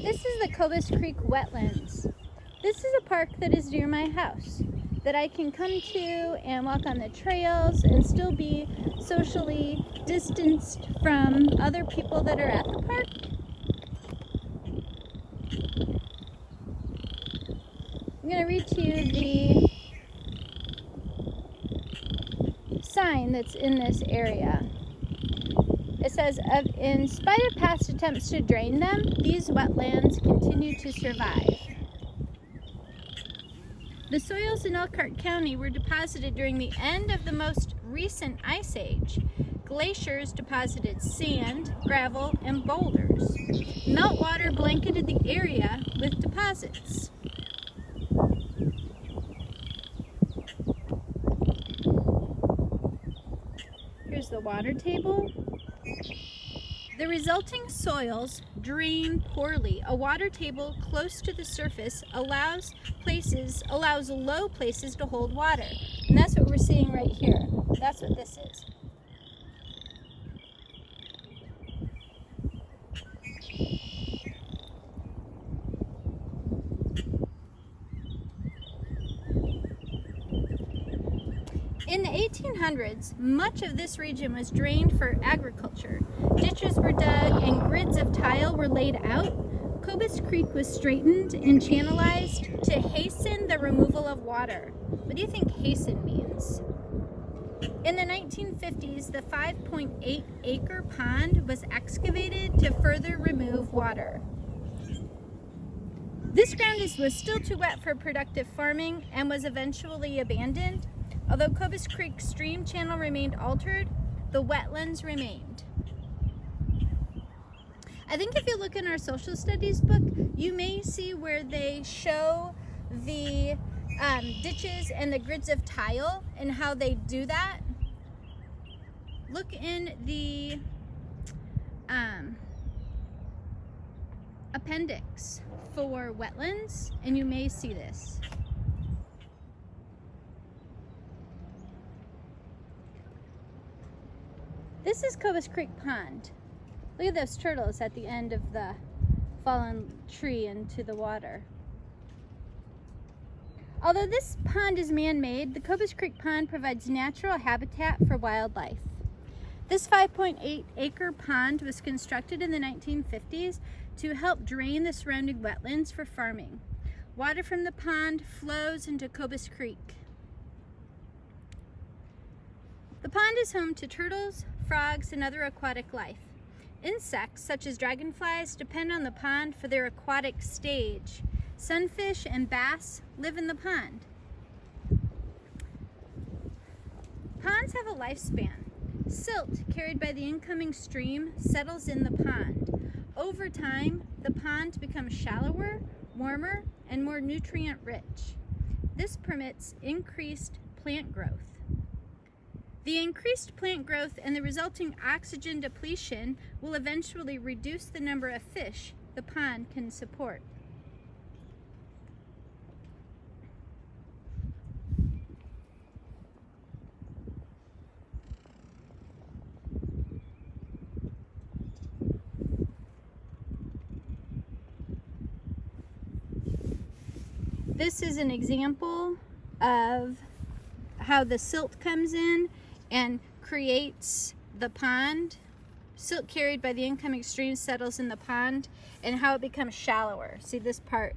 This is the Cobus Creek wetlands. This is a park that is near my house that I can come to and walk on the trails and still be socially distanced from other people that are at the park. I'm going to read to you the sign that's in this area. It says, in spite of past attempts to drain them, these wetlands continue to survive. The soils in Elkhart County were deposited during the end of the most recent ice age. Glaciers deposited sand, gravel, and boulders. Meltwater blanketed the area with deposits. Here's the water table. The resulting soils drain poorly. A water table close to the surface allows low places to hold water. And that's what we're seeing right here. That's what this is. In the 1800s, much of this region was drained for agriculture. Ditches were dug and grids of tile were laid out. Cobus Creek was straightened and channelized to hasten the removal of water. What do you think hasten means? In the 1950s, the 5.8-acre pond was excavated to further remove water. This ground was still too wet for productive farming and was eventually abandoned. Although Cobus Creek's stream channel remained altered, the wetlands remained. I think if you look in our social studies book, you may see where they show the ditches and the grids of tile and how they do that. Look in the appendix for wetlands and you may see this. This is Cobus Creek Pond. Look at those turtles at the end of the fallen tree into the water. Although this pond is man-made, the Cobus Creek Pond provides natural habitat for wildlife. This 5.8-acre pond was constructed in the 1950s to help drain the surrounding wetlands for farming. Water from the pond flows into Cobus Creek. The pond is home to turtles, frogs, and other aquatic life. Insects, such as dragonflies, depend on the pond for their aquatic stage. Sunfish and bass live in the pond. Ponds have a lifespan. Silt carried by the incoming stream settles in the pond. Over time, the pond becomes shallower, warmer, and more nutrient-rich. This permits increased plant growth. The increased plant growth and the resulting oxygen depletion will eventually reduce the number of fish the pond can support. This is an example of how the silt comes in and creates the pond. Silt carried by the incoming stream settles in the pond and how it becomes shallower. See this part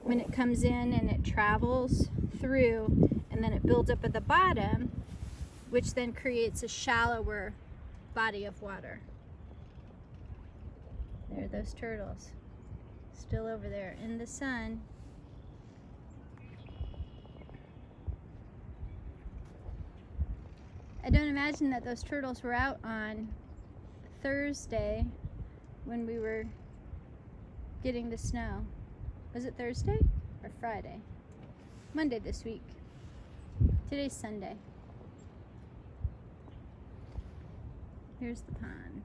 when it comes in and it travels through and then it builds up at the bottom, which then creates a shallower body of water. There are those turtles still over there in the sun. I don't imagine that those turtles were out on Thursday when we were getting the snow. Was it Thursday or Friday? Monday this week. Today's Sunday. Here's the pond.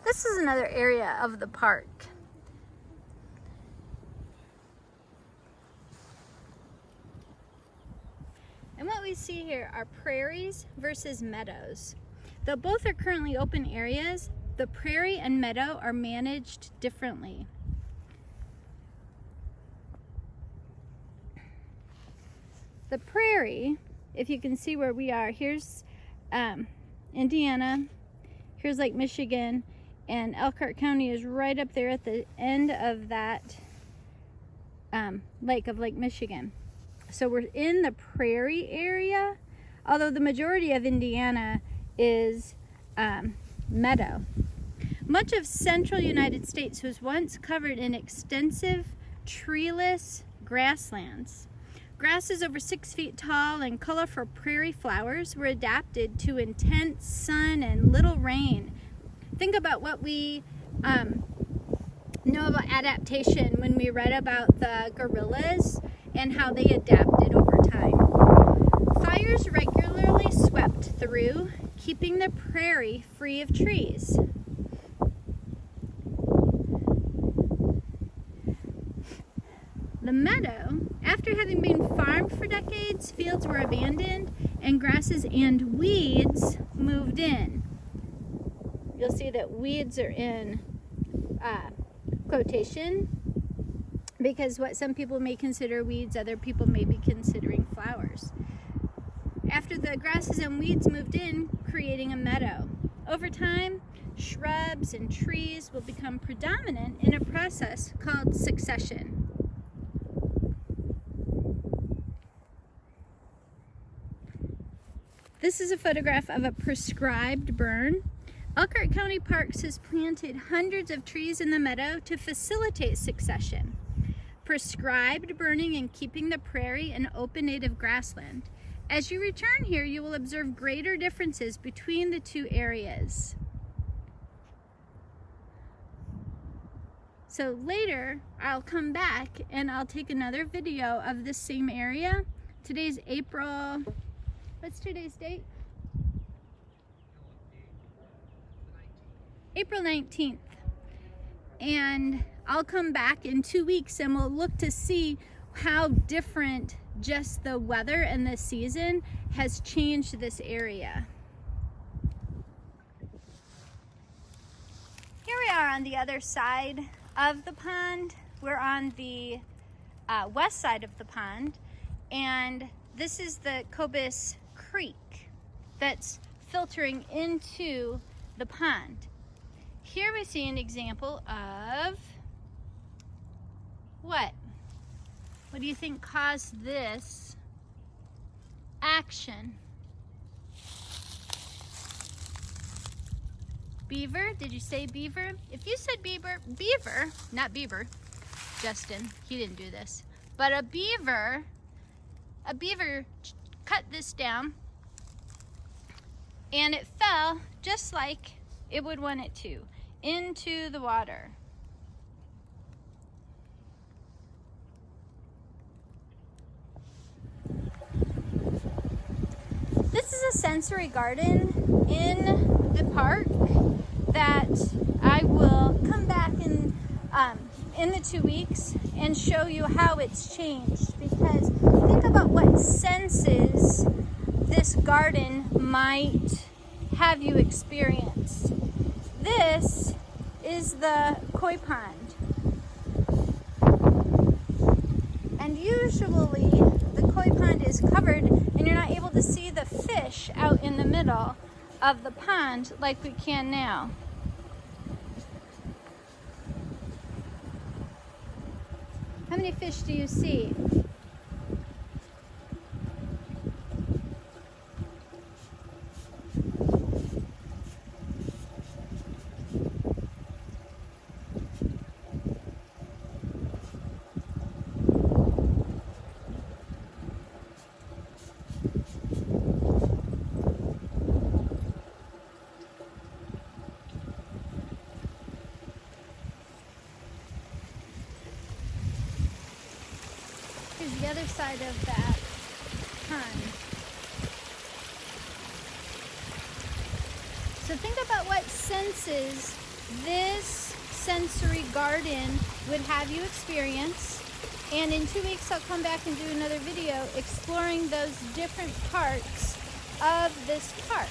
This is another area of the park. we see here are prairies versus meadows. Though both are currently open areas, the prairie and meadow are managed differently. The prairie, if you can see where we are, here's Indiana, here's Lake Michigan, and Elkhart County is right up there at the end of that Lake Michigan. So we're in the prairie area, although the majority of Indiana is meadow. Much of central United States was once covered in extensive treeless grasslands. Grasses over 6 feet tall and colorful prairie flowers were adapted to intense sun and little rain. Think about what we know about adaptation when we read about the gorillas and how they adapted over time. Fires regularly swept through, keeping the prairie free of trees. The meadow, after having been farmed for decades, fields were abandoned and grasses and weeds moved in. You'll see that weeds are in quotation because what some people may consider weeds, other people may be considering flowers. After the grasses and weeds moved in, creating a meadow. Over time, shrubs and trees will become predominant in a process called succession. This is a photograph of a prescribed burn. Elkhart County Parks has planted hundreds of trees in the meadow to facilitate succession. Prescribed burning and keeping the prairie an open native grassland. As you return here, you will observe greater differences between the two areas. So later, I'll come back and I'll take another video of this same area. Today's April, what's today's date? April 19th. And I'll come back in 2 weeks and we'll look to see how different just the weather and the season has changed this area. Here we are on the other side of the pond. We're on the west side of the pond, and this is the Cobus Creek that's filtering into the pond. Here we see an example of what? What do you think caused this action? Beaver? Did you say beaver? If you said beaver, not beaver, Justin, he didn't do this, but a beaver cut this down and it fell just like it would want it to, into the water. This is a sensory garden in the park that I will come back in the 2 weeks and show you how it's changed, because think about what senses this garden might have you experience. This is the koi pond, and usually the koi pond is covered and you're not able to see the fish out in the middle of the pond like we can now. How many fish do you see? Here's the other side of that pond. So think about what senses this sensory garden would have you experience, And in 2 weeks, I'll come back and do another video exploring those different parts of this park.